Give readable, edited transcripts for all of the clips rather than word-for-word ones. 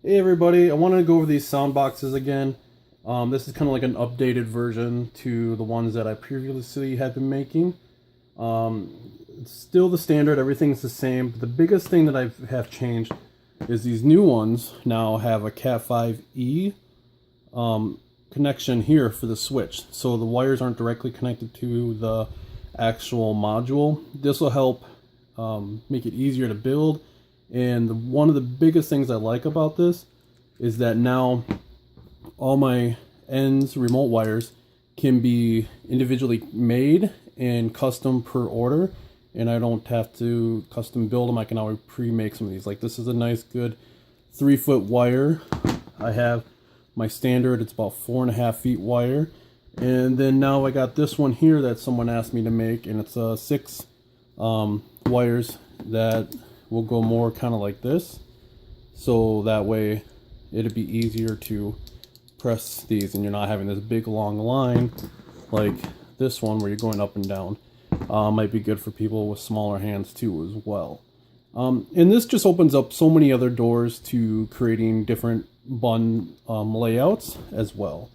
Hey everybody, I wanted to go over these sound boxes again. This is kind of like an updated version to the ones that I previously had been making. It's still the standard, everything's the same, but the biggest thing that I have changed is these new ones now have a Cat 5e connection here for the switch. So the wires aren't directly connected to the actual module. This will help make it easier to build. And one of the biggest things I like about this is that now all my ends remote wires can be individually made and custom per order, and I don't have to custom build them. I can always pre-make some of these. Like this is a nice good 3-foot wire. I have my standard, it's about 4.5 feet wire, and then now I got this one here that someone asked me to make, and it's 6 wires that will go more kind of like this, so that way it'd be easier to press these and you're not having this big long line like this one where you're going up and down. Might be good for people with smaller hands too as well. And this just opens up so many other doors to creating different bun layouts as well.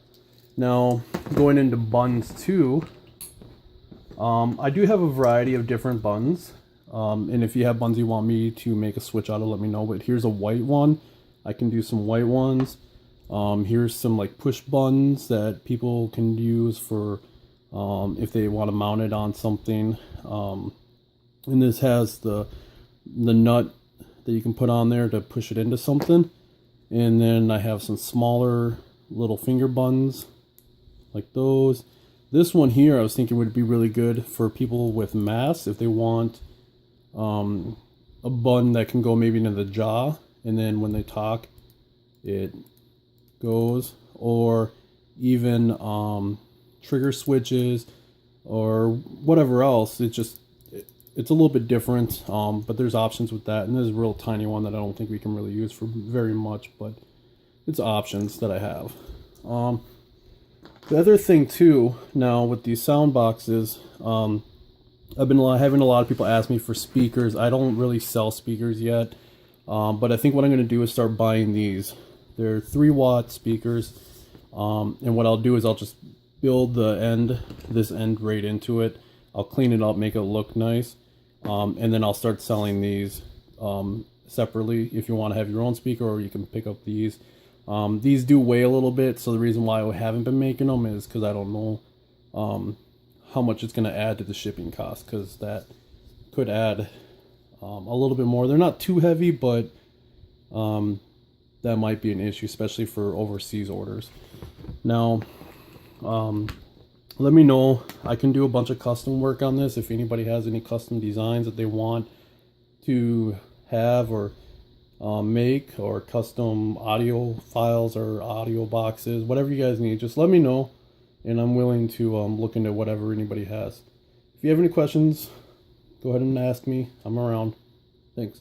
Now going into buns too, I do have a variety of different buns. And if you have buns you want me to make a switch out of, let me know. But here's a white one. I can do some white ones. Here's some like push buns that people can use for if they want to mount it on something. And this has the nut that you can put on there to push it into something. And then I have some smaller little finger buns like those. This one here I was thinking would be really good for people with mass if they want a bun that can go maybe into the jaw, and then when they talk it goes, or even trigger switches or whatever else. It's a little bit different, but there's options with that. And there's a real tiny one that I don't think we can really use for very much, but it's options that I have. The other thing too now with these sound boxes, I've been having a lot of people ask me for speakers. I don't really sell speakers yet, but I think what I'm going to do is start buying these. They're 3-watt speakers, and what I'll do is I'll just build this end right into it. I'll clean it up, make it look nice, and then I'll start selling these separately if you want to have your own speaker, or you can pick up these. These do weigh a little bit, so the reason why I haven't been making them is because I don't know how much it's going to add to the shipping cost, because that could add a little bit more. They're not too heavy, but that might be an issue, especially for overseas orders. Now let me know. I can do a bunch of custom work on this. If anybody has any custom designs that they want to have or make, or custom audio files or audio boxes, whatever you guys need, just let me know, and I'm willing to look into whatever anybody has. If you have any questions, go ahead and ask me. I'm around. Thanks.